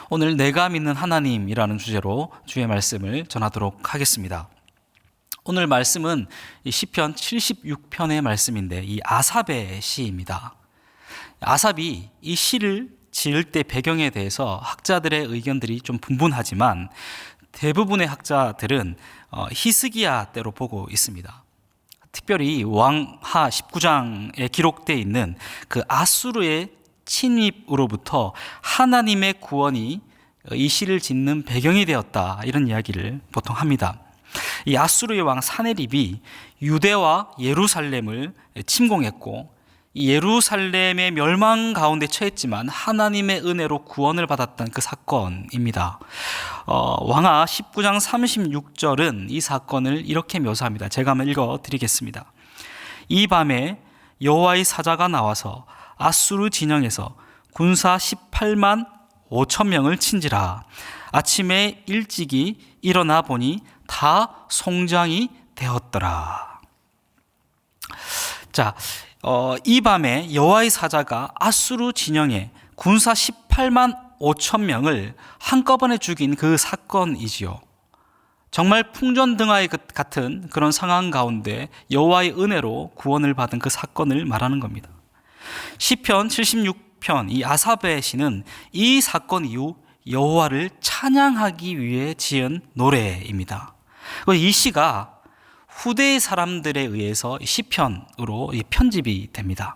오늘 내가 믿는 하나님이라는 주제로 주의 말씀을 전하도록 하겠습니다. 오늘 말씀은 이 시편 76편의 말씀인데 이 아삽의 시입니다. 아삽이 이 시를 지을 때 배경에 대해서 학자들의 의견들이 좀 분분하지만 대부분의 학자들은 히스기야 때로 보고 있습니다. 특별히 왕하 19장에 기록되어 있는 그 아수르의 침입으로부터 하나님의 구원이 이 시를 짓는 배경이 되었다, 이런 이야기를 보통 합니다. 이 아수르의 왕 사네립이 유대와 예루살렘을 침공했고 이 예루살렘의 멸망 가운데 처했지만 하나님의 은혜로 구원을 받았던 그 사건입니다. 왕하 19장 36절은 이 사건을 이렇게 묘사합니다. 제가 한번 읽어드리겠습니다. 이 밤에 여호와의 사자가 나와서 아수르 진영에서 군사 18만 5천 명을 친지라. 아침에 일찍이 일어나 보니 다 송장이 되었더라. 자, 이 밤에 여호와의 사자가 아수르 진영에 군사 18만 5천 명을 한꺼번에 죽인 그 사건이지요. 정말 풍전등화의 같은 그런 상황 가운데 여호와의 은혜로 구원을 받은 그 사건을 말하는 겁니다. 시편 76편 이 아삽의 시는 이 사건 이후 여호와를 찬양하기 위해 지은 노래입니다. 이 시가 후대의 사람들에 의해서 시편으로 편집이 됩니다.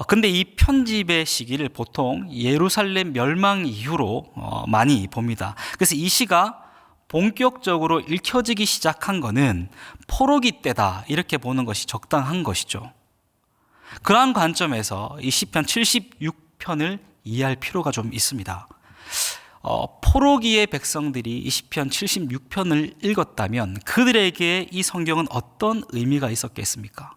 근데 이 편집의 시기를 보통 예루살렘 멸망 이후로 많이 봅니다. 그래서 이 시가 본격적으로 읽혀지기 시작한 것은 포로기 때다, 이렇게 보는 것이 적당한 것이죠. 그러한 관점에서 이 시편 76편을 이해할 필요가 좀 있습니다. 포로기의 백성들이 이 시편 76편을 읽었다면 그들에게 이 성경은 어떤 의미가 있었겠습니까?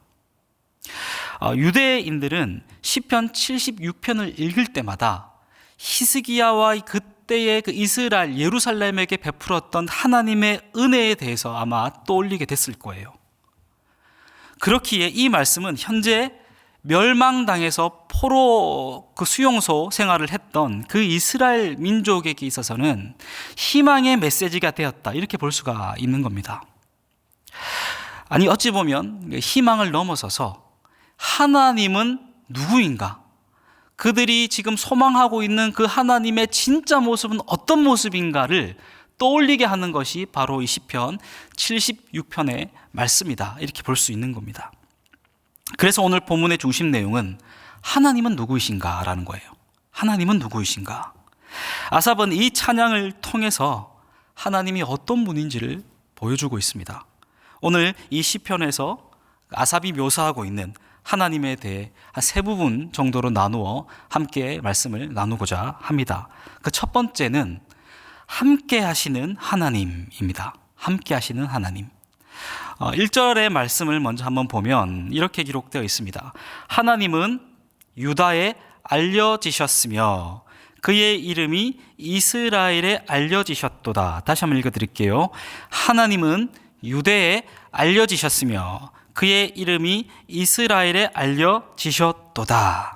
유대인들은 시편 76편을 읽을 때마다 히스기야와 그때의 그 이스라엘 예루살렘에게 베풀었던 하나님의 은혜에 대해서 아마 떠올리게 됐을 거예요. 그렇기에 이 말씀은 현재 멸망당해서 포로 그 수용소 생활을 했던 그 이스라엘 민족에게 있어서는 희망의 메시지가 되었다, 이렇게 볼 수가 있는 겁니다. 아니, 어찌 보면 희망을 넘어서서 하나님은 누구인가, 그들이 지금 소망하고 있는 그 하나님의 진짜 모습은 어떤 모습인가를 떠올리게 하는 것이 바로 이 시편 76편의 말씀이다, 이렇게 볼 수 있는 겁니다. 그래서 오늘 본문의 중심 내용은 하나님은 누구이신가 라는 거예요. 하나님은 누구이신가. 아삽은 이 찬양을 통해서 하나님이 어떤 분인지를 보여주고 있습니다. 오늘 이 시편에서 아삽이 묘사하고 있는 하나님에 대해 한 세 부분 정도로 나누어 함께 말씀을 나누고자 합니다. 그 첫 번째는 함께 하시는 하나님입니다. 함께 하시는 하나님. 1절의 말씀을 먼저 한번 보면 이렇게 기록되어 있습니다. 하나님은 유다에 알려지셨으며 그의 이름이 이스라엘에 알려지셨도다. 다시 한번 읽어드릴게요. 하나님은 유대에 알려지셨으며 그의 이름이 이스라엘에 알려지셨도다.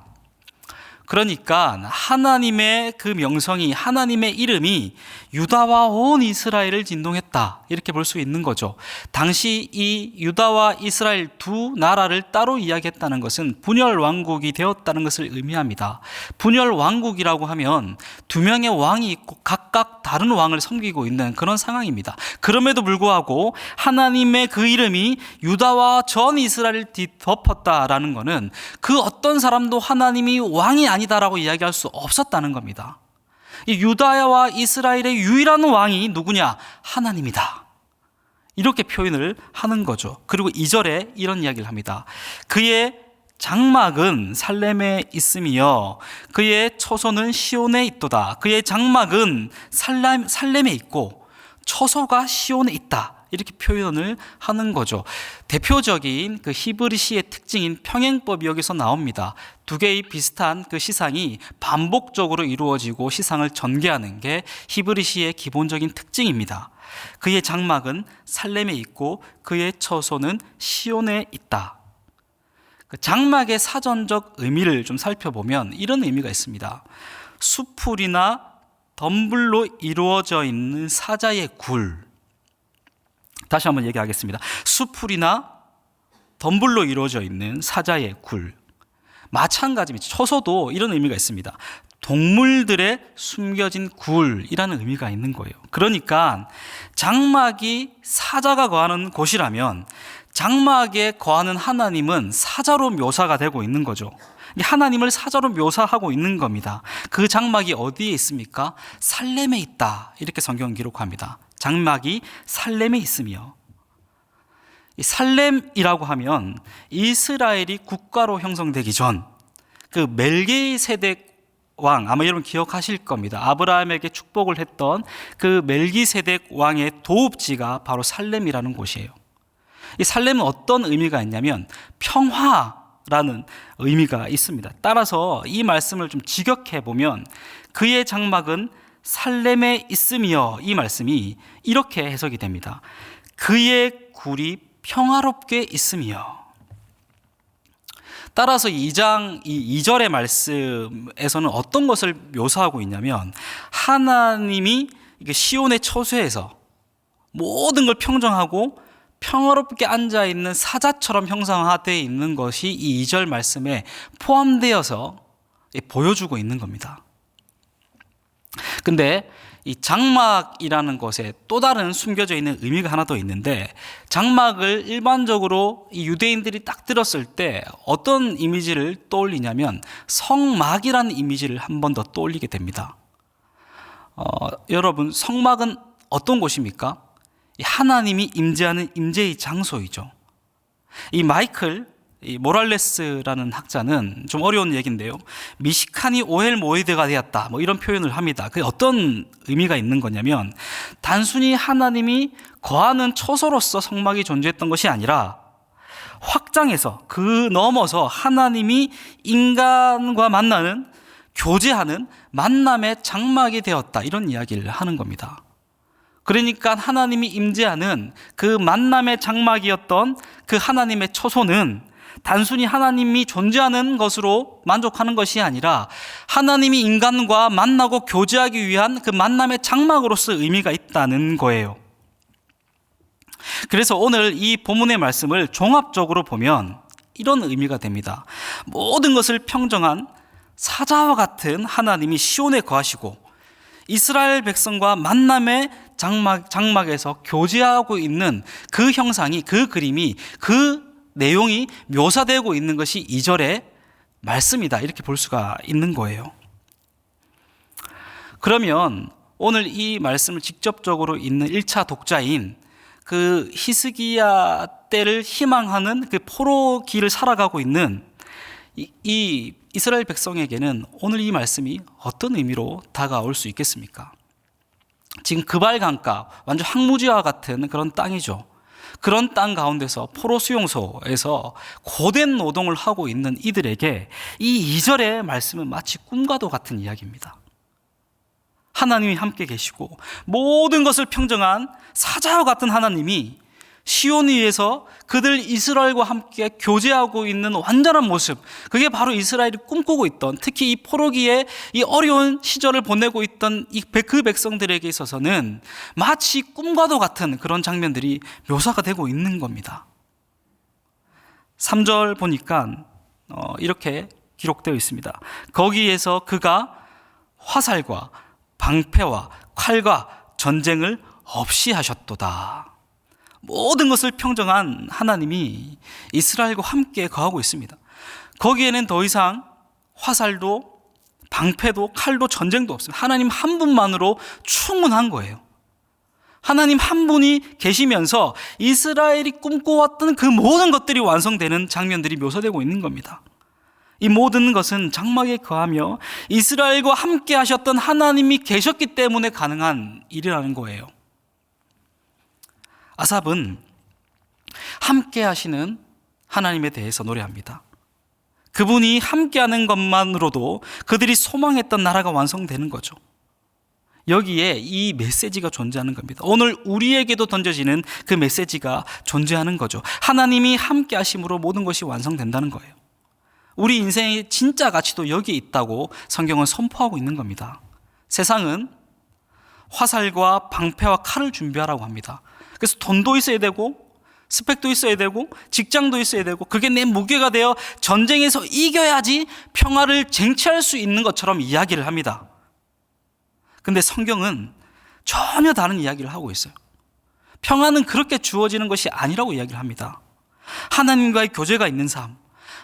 그러니까 하나님의 그 명성이, 하나님의 이름이 유다와 온 이스라엘을 진동했다, 이렇게 볼 수 있는 거죠. 당시 이 유다와 이스라엘 두 나라를 따로 이야기했다는 것은 분열 왕국이 되었다는 것을 의미합니다. 분열 왕국이라고 하면 두 명의 왕이 있고 각각 다른 왕을 섬기고 있는 그런 상황입니다. 그럼에도 불구하고 하나님의 그 이름이 유다와 전 이스라엘을 뒤덮었다라는 것은 그 어떤 사람도 하나님이 왕이 아니다라고 이야기할 수 없었다는 겁니다. 이 유다와 이스라엘의 유일한 왕이 누구냐? 하나님이다, 이렇게 표현을 하는 거죠. 그리고 2절에 이런 이야기를 합니다. 그의 장막은 살렘에 있으며 그의 처소는 시온에 있도다. 그의 장막은 살렘에 있고 처소가 시온에 있다, 이렇게 표현을 하는 거죠. 대표적인 그 히브리시의 특징인 평행법이 여기서 나옵니다. 두 개의 비슷한 그 시상이 반복적으로 이루어지고 시상을 전개하는 게 히브리시의 기본적인 특징입니다. 그의 장막은 살렘에 있고 그의 처소는 시온에 있다. 그 장막의 사전적 의미를 좀 살펴보면 이런 의미가 있습니다. 수풀이나 덤불로 이루어져 있는 사자의 굴. 다시 한번 얘기하겠습니다. 수풀이나 덤불로 이루어져 있는 사자의 굴. 마찬가지입니다. 처소도 이런 의미가 있습니다. 동물들의 숨겨진 굴이라는 의미가 있는 거예요. 그러니까 장막이 사자가 거하는 곳이라면 장막에 거하는 하나님은 사자로 묘사가 되고 있는 거죠. 하나님을 사자로 묘사하고 있는 겁니다. 그 장막이 어디에 있습니까? 살렘에 있다. 이렇게 성경은 기록합니다. 장막이 살렘에 있으며, 이 살렘이라고 하면 이스라엘이 국가로 형성되기 전 그 멜기세덱 왕, 아마 여러분 기억하실 겁니다. 아브라함에게 축복을 했던 그 멜기세덱 왕의 도읍지가 바로 살렘이라는 곳이에요. 이 살렘은 어떤 의미가 있냐면 평화라는 의미가 있습니다. 따라서 이 말씀을 좀 직역해 보면 그의 장막은 살렘에 있으며, 이 말씀이 이렇게 해석이 됩니다. 그의 굴이 평화롭게 있으며. 따라서 2장 2절의 말씀에서는 어떤 것을 묘사하고 있냐면 하나님이 시온의 처소에서 모든 걸 평정하고 평화롭게 앉아있는 사자처럼 형상화되어 있는 것이 이 2절 말씀에 포함되어서 보여주고 있는 겁니다. 근데 이 장막이라는 것에 또 다른 숨겨져 있는 의미가 하나 더 있는데, 장막을 일반적으로 이 유대인들이 딱 들었을 때 어떤 이미지를 떠올리냐면 성막이라는 이미지를 한 번 더 떠올리게 됩니다. 여러분, 성막은 어떤 곳입니까? 하나님이 임재하는 임재의 장소이죠. 이 마이클 모랄레스라는 학자는 좀 어려운 얘기인데요, 미시칸이 오헬 모이드가 되었다, 이런 표현을 합니다. 그게 어떤 의미가 있는 거냐면 단순히 하나님이 거하는 처소로서 성막이 존재했던 것이 아니라 확장해서 그 넘어서 하나님이 인간과 만나는, 교제하는 만남의 장막이 되었다, 이런 이야기를 하는 겁니다. 그러니까 하나님이 임재하는 그 만남의 장막이었던 그 하나님의 처소는 단순히 하나님이 존재하는 것으로 만족하는 것이 아니라 하나님이 인간과 만나고 교제하기 위한 그 만남의 장막으로서 의미가 있다는 거예요. 그래서 오늘 이 본문의 말씀을 종합적으로 보면 이런 의미가 됩니다. 모든 것을 평정한 사자와 같은 하나님이 시온에 거하시고 이스라엘 백성과 만남의 장막에서 교제하고 있는 그 형상이, 그 그림이, 그 내용이 묘사되고 있는 것이 2절의 말씀이다, 이렇게 볼 수가 있는 거예요. 그러면 오늘 이 말씀을 직접적으로 읽는 1차 독자인 그 히스기야 때를 희망하는 그 포로기를 살아가고 있는 이 이스라엘 백성에게는 오늘 이 말씀이 어떤 의미로 다가올 수 있겠습니까? 지금 그발 강가, 완전 황무지와 같은 그런 땅이죠. 그런 땅 가운데서 포로 수용소에서 고된 노동을 하고 있는 이들에게 이 2절의 말씀은 마치 꿈과도 같은 이야기입니다. 하나님이 함께 계시고 모든 것을 평정한 사자와 같은 하나님이 시온 위에서 그들 이스라엘과 함께 교제하고 있는 완전한 모습, 그게 바로 이스라엘이 꿈꾸고 있던, 특히 이 포로기에 이 어려운 시절을 보내고 있던 그 백성들에게 있어서는 마치 꿈과도 같은 그런 장면들이 묘사가 되고 있는 겁니다. 3절 보니까 이렇게 기록되어 있습니다. 거기에서 그가 화살과 방패와 칼과 전쟁을 없이 하셨도다. 모든 것을 평정한 하나님이 이스라엘과 함께 거하고 있습니다. 거기에는 더 이상 화살도 방패도 칼도 전쟁도 없습니다. 하나님 한 분만으로 충분한 거예요. 하나님 한 분이 계시면서 이스라엘이 꿈꿔왔던 그 모든 것들이 완성되는 장면들이 묘사되고 있는 겁니다. 이 모든 것은 장막에 거하며 이스라엘과 함께 하셨던 하나님이 계셨기 때문에 가능한 일이라는 거예요. 아삽은 함께 하시는 하나님에 대해서 노래합니다. 그분이 함께하는 것만으로도 그들이 소망했던 나라가 완성되는 거죠. 여기에 이 메시지가 존재하는 겁니다. 오늘 우리에게도 던져지는 그 메시지가 존재하는 거죠. 하나님이 함께 하심으로 모든 것이 완성된다는 거예요. 우리 인생의 진짜 가치도 여기에 있다고 성경은 선포하고 있는 겁니다. 세상은 화살과 방패와 칼을 준비하라고 합니다. 그래서 돈도 있어야 되고 스펙도 있어야 되고 직장도 있어야 되고 그게 내 무게가 되어 전쟁에서 이겨야지 평화를 쟁취할 수 있는 것처럼 이야기를 합니다. 근데 성경은 전혀 다른 이야기를 하고 있어요. 평화는 그렇게 주어지는 것이 아니라고 이야기를 합니다. 하나님과의 교제가 있는 삶,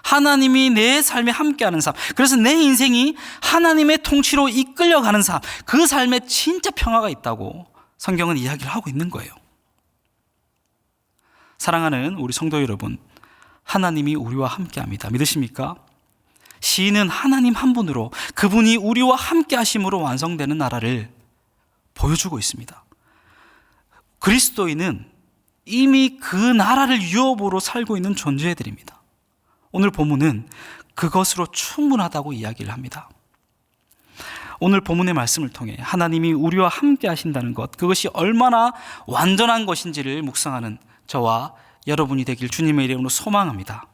하나님이 내 삶에 함께하는 삶, 그래서 내 인생이 하나님의 통치로 이끌려가는 삶, 그 삶에 진짜 평화가 있다고 성경은 이야기를 하고 있는 거예요. 사랑하는 우리 성도 여러분, 하나님이 우리와 함께합니다. 믿으십니까? 시인은 하나님 한 분으로 그분이 우리와 함께하심으로 완성되는 나라를 보여주고 있습니다. 그리스도인은 이미 그 나라를 유업으로 살고 있는 존재들입니다. 오늘 본문은 그것으로 충분하다고 이야기를 합니다. 오늘 본문의 말씀을 통해 하나님이 우리와 함께 하신다는 것, 그것이 얼마나 완전한 것인지를 묵상하는 저와 여러분이 되길 주님의 이름으로 소망합니다.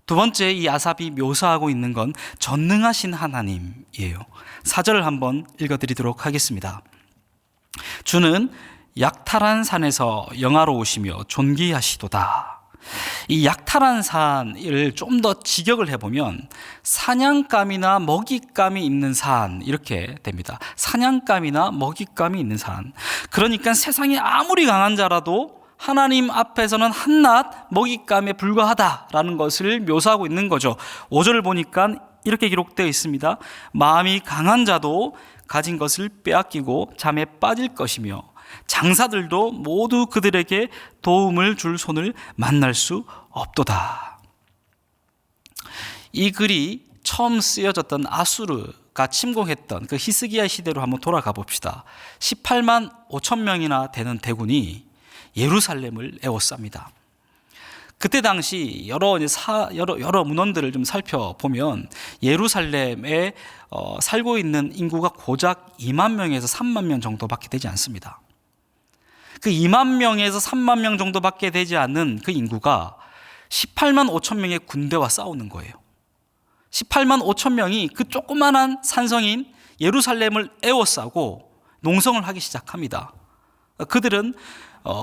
두 번째, 이 아삽이 묘사하고 있는 건 전능하신 하나님이에요. 4절을 한번 읽어드리도록 하겠습니다. 주는 약탈한 산에서 영화로우시며 존귀하시도다. 이 약탈한 산을 좀 더 직역을 해보면 사냥감이나 먹잇감이 있는 산, 이렇게 됩니다. 사냥감이나 먹잇감이 있는 산. 그러니까 세상에 아무리 강한 자라도 하나님 앞에서는 한낱 먹잇감에 불과하다라는 것을 묘사하고 있는 거죠. 5절을 보니까 이렇게 기록되어 있습니다. 마음이 강한 자도 가진 것을 빼앗기고 잠에 빠질 것이며 장사들도 모두 그들에게 도움을 줄 손을 만날 수 없도다. 이 글이 처음 쓰여졌던 아수르가 침공했던 그 히스기야 시대로 한번 돌아가 봅시다. 18만 5천 명이나 되는 대군이 예루살렘을 에워쌉니다. 그때 당시 여러 문헌들을 좀 살펴보면 예루살렘에 살고 있는 인구가 고작 2만 명에서 3만 명 정도밖에 되지 않습니다. 그 2만 명에서 3만 명 정도밖에 되지 않는 그 인구가 18만 5천 명의 군대와 싸우는 거예요. 18만 5천 명이 그 조그만한 산성인 예루살렘을 에워싸고 농성을 하기 시작합니다. 그들은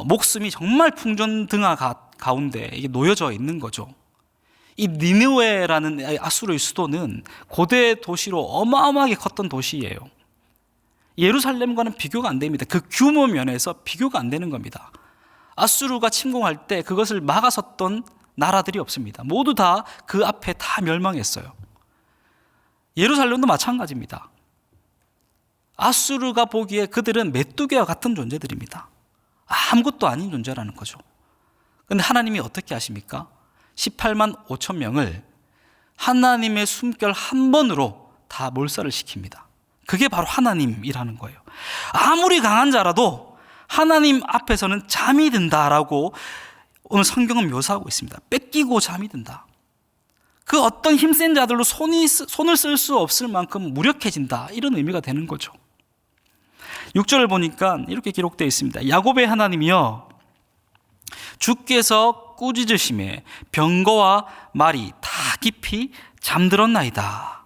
목숨이 정말 풍전등화 가운데 이게 놓여져 있는 거죠. 이 니느웨라는 아수르의 수도는 고대 도시로 어마어마하게 컸던 도시예요. 예루살렘과는 비교가 안 됩니다. 그 규모 면에서 비교가 안 되는 겁니다. 아수르가 침공할 때 그것을 막아섰던 나라들이 없습니다. 모두 다 그 앞에 다 멸망했어요. 예루살렘도 마찬가지입니다. 아수르가 보기에 그들은 메뚜기와 같은 존재들입니다. 아무것도 아닌 존재라는 거죠. 그런데 하나님이 어떻게 하십니까? 18만 5천 명을 하나님의 숨결 한 번으로 다 몰살을 시킵니다. 그게 바로 하나님이라는 거예요. 아무리 강한 자라도 하나님 앞에서는 잠이 든다라고 오늘 성경은 묘사하고 있습니다. 뺏기고 잠이 든다. 그 어떤 힘센 자들로 손을 쓸 수 없을 만큼 무력해진다, 이런 의미가 되는 거죠. 6절을 보니까 이렇게 기록되어 있습니다. 야곱의 하나님이여, 주께서 꾸짖으심에 병거와 말이 다 깊이 잠들었나이다.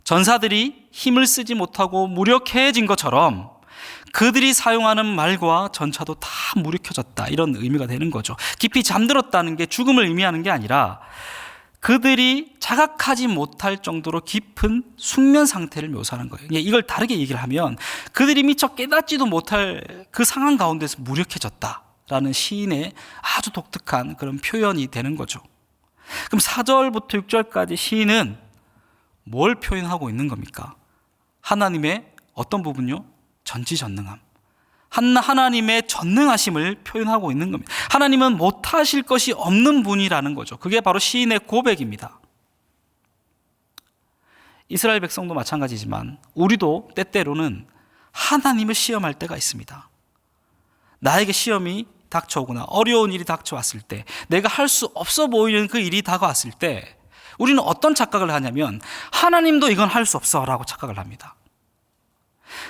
전사들이 힘을 쓰지 못하고 무력해진 것처럼 그들이 사용하는 말과 전차도 다 무력해졌다, 이런 의미가 되는 거죠. 깊이 잠들었다는 게 죽음을 의미하는 게 아니라 그들이 자각하지 못할 정도로 깊은 숙면 상태를 묘사하는 거예요. 이걸 다르게 얘기를 하면 그들이 미처 깨닫지도 못할 그 상황 가운데서 무력해졌다라는 시인의 아주 독특한 그런 표현이 되는 거죠. 그럼 4절부터 6절까지 시인은 뭘 표현하고 있는 겁니까? 하나님의 어떤 부분요? 전지전능함. 하나님의 전능하심을 표현하고 있는 겁니다. 하나님은 못하실 것이 없는 분이라는 거죠. 그게 바로 시인의 고백입니다. 이스라엘 백성도 마찬가지지만 우리도 때때로는 하나님을 시험할 때가 있습니다. 나에게 시험이 닥쳐오거나 어려운 일이 닥쳐왔을 때, 내가 할 수 없어 보이는 그 일이 다가왔을 때 우리는 어떤 착각을 하냐면 하나님도 이건 할 수 없어 라고 착각을 합니다.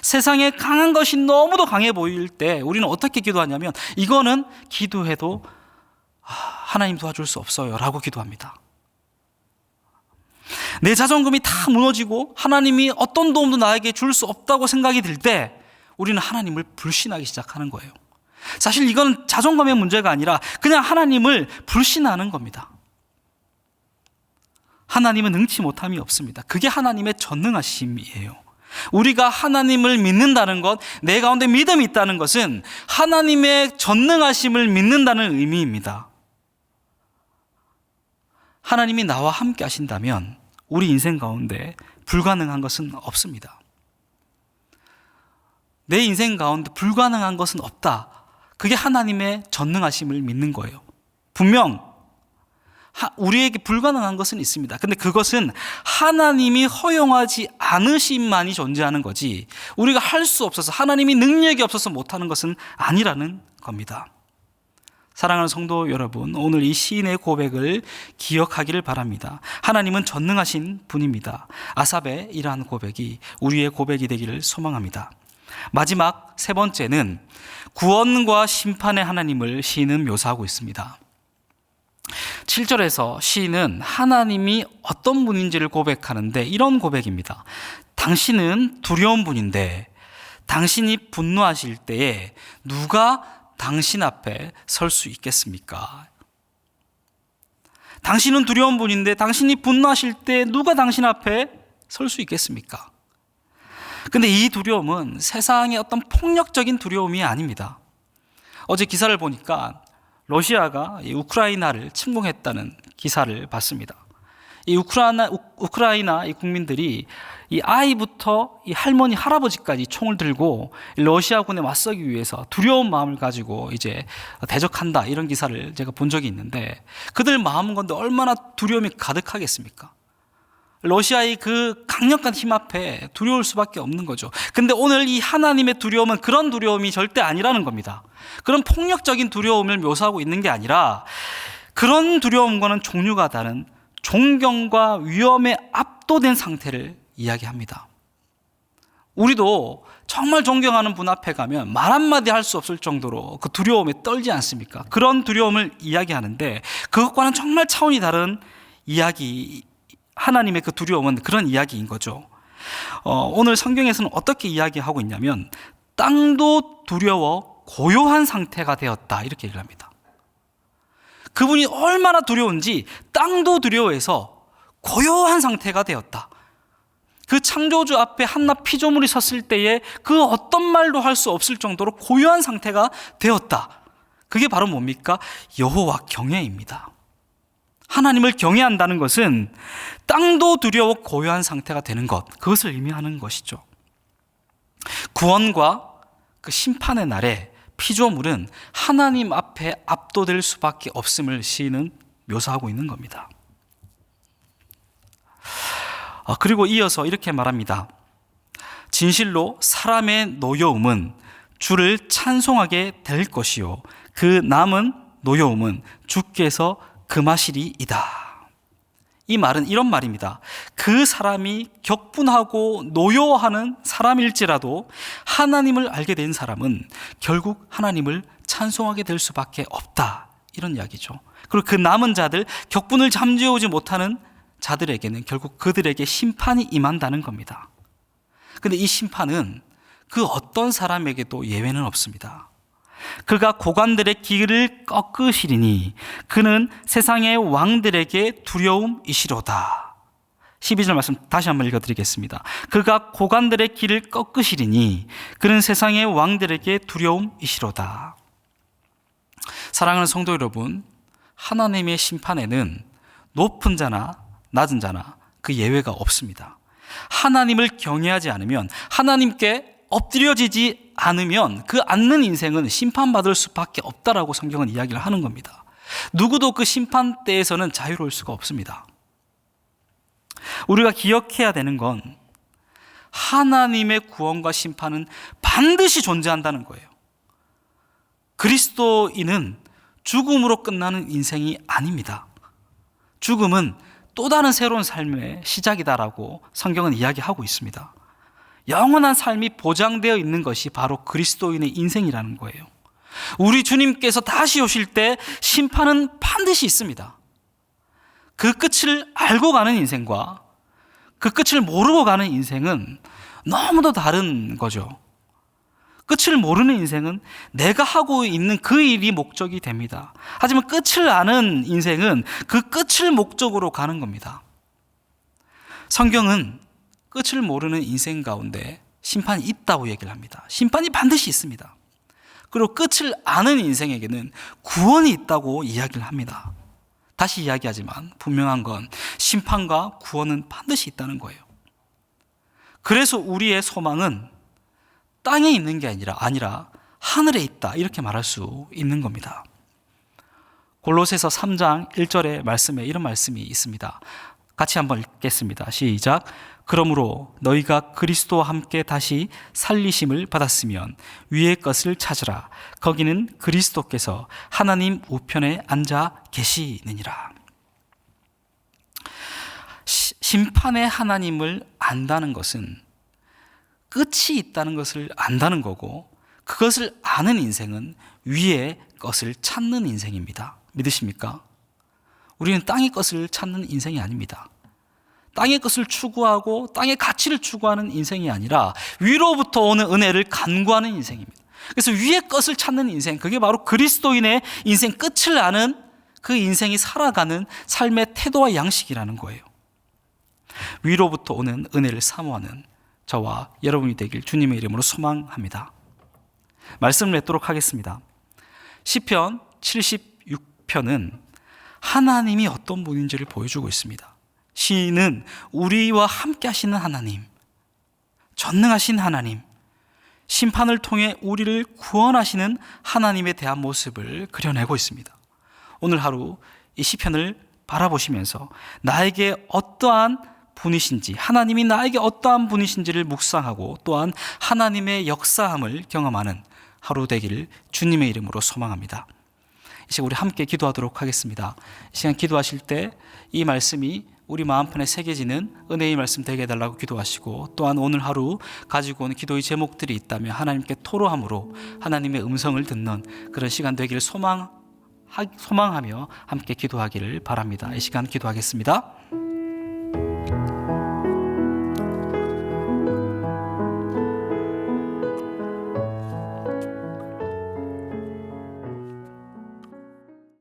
세상에 강한 것이 너무도 강해 보일 때 우리는 어떻게 기도하냐면 이거는 기도해도 하나님 도와줄 수 없어요 라고 기도합니다. 내 자존감이 다 무너지고 하나님이 어떤 도움도 나에게 줄 수 없다고 생각이 들 때 우리는 하나님을 불신하기 시작하는 거예요. 사실 이건 자존감의 문제가 아니라 그냥 하나님을 불신하는 겁니다. 하나님은 능치 못함이 없습니다. 그게 하나님의 전능하심이에요. 우리가 하나님을 믿는다는 것, 내 가운데 믿음이 있다는 것은 하나님의 전능하심을 믿는다는 의미입니다. 하나님이 나와 함께 하신다면 우리 인생 가운데 불가능한 것은 없습니다. 내 인생 가운데 불가능한 것은 없다. 그게 하나님의 전능하심을 믿는 거예요. 분명 우리에게 불가능한 것은 있습니다. 근데 그것은 하나님이 허용하지 않으심만이 존재하는 거지 우리가 할 수 없어서 하나님이 능력이 없어서 못하는 것은 아니라는 겁니다. 사랑하는 성도 여러분, 오늘 이 시인의 고백을 기억하기를 바랍니다. 하나님은 전능하신 분입니다. 아삽의 이러한 고백이 우리의 고백이 되기를 소망합니다. 마지막 세 번째는 구원과 심판의 하나님을 시인은 묘사하고 있습니다. 7절에서 시인은 하나님이 어떤 분인지를 고백하는데 이런 고백입니다. 당신은 두려운 분인데 당신이 분노하실 때에 누가 당신 앞에 설 수 있겠습니까? 당신은 두려운 분인데 당신이 분노하실 때 누가 당신 앞에 설 수 있겠습니까? 근데 이 두려움은 세상의 어떤 폭력적인 두려움이 아닙니다. 어제 기사를 보니까 러시아가 우크라이나를 침공했다는 기사를 봤습니다. 이 우크라이나 이 국민들이 이 아이부터 이 할머니, 할아버지까지 총을 들고 러시아군에 맞서기 위해서 두려운 마음을 가지고 이제 대적한다, 이런 기사를 제가 본 적이 있는데 그들 마음 건데 얼마나 두려움이 가득하겠습니까? 러시아의 그 강력한 힘 앞에 두려울 수밖에 없는 거죠. 근데 오늘 이 하나님의 두려움은 그런 두려움이 절대 아니라는 겁니다. 그런 폭력적인 두려움을 묘사하고 있는 게 아니라 그런 두려움과는 종류가 다른 존경과 위험에 압도된 상태를 이야기합니다. 우리도 정말 존경하는 분 앞에 가면 말 한마디 할 수 없을 정도로 그 두려움에 떨지 않습니까? 그런 두려움을 이야기하는데 그것과는 정말 차원이 다른 이야기, 하나님의 그 두려움은 그런 이야기인 거죠. 오늘 성경에서는 어떻게 이야기하고 있냐면 땅도 두려워 고요한 상태가 되었다, 이렇게 얘기를 합니다. 그분이 얼마나 두려운지 땅도 두려워해서 고요한 상태가 되었다. 그 창조주 앞에 한낱 피조물이 섰을 때에 그 어떤 말도 할 수 없을 정도로 고요한 상태가 되었다. 그게 바로 뭡니까? 여호와 경외입니다. 하나님을 경외한다는 것은 땅도 두려워 고요한 상태가 되는 것, 그것을 의미하는 것이죠. 구원과 그 심판의 날에 피조물은 하나님 앞에 압도될 수밖에 없음을 시인은 묘사하고 있는 겁니다. 그리고 이어서 이렇게 말합니다. 진실로 사람의 노여움은 주를 찬송하게 될 것이요 그 남은 노여움은 주께서 금하시리이다. 이 말은 이런 말입니다. 그 사람이 격분하고 노여워하는 사람일지라도 하나님을 알게 된 사람은 결국 하나님을 찬송하게 될 수밖에 없다, 이런 이야기죠. 그리고 그 남은 자들, 격분을 잠재우지 못하는 자들에게는 결국 그들에게 심판이 임한다는 겁니다. 그런데 이 심판은 그 어떤 사람에게도 예외는 없습니다. 그가 고관들의 길을 꺾으시리니 그는 세상의 왕들에게 두려움이시로다. 12절 말씀 다시 한번 읽어드리겠습니다. 그가 고관들의 길을 꺾으시리니 그는 세상의 왕들에게 두려움이시로다. 사랑하는 성도 여러분, 하나님의 심판에는 높은 자나 낮은 자나 그 예외가 없습니다. 하나님을 경외하지 않으면, 하나님께 엎드려지지 않으면 그 앉는 인생은 심판받을 수밖에 없다라고 성경은 이야기를 하는 겁니다. 누구도 그 심판 때에서는 자유로울 수가 없습니다. 우리가 기억해야 되는 건 하나님의 구원과 심판은 반드시 존재한다는 거예요. 그리스도인은 죽음으로 끝나는 인생이 아닙니다. 죽음은 또 다른 새로운 삶의 시작이다라고 성경은 이야기하고 있습니다. 영원한 삶이 보장되어 있는 것이 바로 그리스도인의 인생이라는 거예요. 우리 주님께서 다시 오실 때 심판은 반드시 있습니다. 그 끝을 알고 가는 인생과 그 끝을 모르고 가는 인생은 너무도 다른 거죠. 끝을 모르는 인생은 내가 하고 있는 그 일이 목적이 됩니다. 하지만 끝을 아는 인생은 그 끝을 목적으로 가는 겁니다. 성경은 끝을 모르는 인생 가운데 심판이 있다고 얘기를 합니다. 심판이 반드시 있습니다. 그리고 끝을 아는 인생에게는 구원이 있다고 이야기를 합니다. 다시 이야기하지만 분명한 건 심판과 구원은 반드시 있다는 거예요. 그래서 우리의 소망은 땅에 있는 게 아니라 하늘에 있다, 이렇게 말할 수 있는 겁니다. 골로새서 3장 1절의 말씀에 이런 말씀이 있습니다. 같이 한번 읽겠습니다. 시작. 그러므로 너희가 그리스도와 함께 다시 살리심을 받았으면 위의 것을 찾으라. 거기는 그리스도께서 하나님 우편에 앉아 계시느니라. 심판의 하나님을 안다는 것은 끝이 있다는 것을 안다는 거고, 그것을 아는 인생은 위의 것을 찾는 인생입니다. 믿으십니까? 우리는 땅의 것을 찾는 인생이 아닙니다. 땅의 것을 추구하고 땅의 가치를 추구하는 인생이 아니라 위로부터 오는 은혜를 간구하는 인생입니다. 그래서 위의 것을 찾는 인생, 그게 바로 그리스도인의 인생 끝을 아는 그 인생이 살아가는 삶의 태도와 양식이라는 거예요. 위로부터 오는 은혜를 사모하는 저와 여러분이 되길 주님의 이름으로 소망합니다. 말씀을 맺도록 하겠습니다. 시편 76편은 하나님이 어떤 분인지를 보여주고 있습니다. 시인은 우리와 함께 하시는 하나님, 전능하신 하나님, 심판을 통해 우리를 구원하시는 하나님에 대한 모습을 그려내고 있습니다. 오늘 하루 이 시편을 바라보시면서 나에게 어떠한 분이신지, 하나님이 나에게 어떠한 분이신지를 묵상하고 또한 하나님의 역사함을 경험하는 하루 되기를 주님의 이름으로 소망합니다. 이 시간 우리 함께 기도하도록 하겠습니다. 이 시간 기도하실 때 이 말씀이 우리 마음편에 새겨지는 은혜의 말씀 되게 해달라고 기도하시고, 또한 오늘 하루 가지고 온 기도의 제목들이 있다면 하나님께 토로함으로 하나님의 음성을 듣는 그런 시간 되기를 소망하며 함께 기도하기를 바랍니다. 이 시간 기도하겠습니다.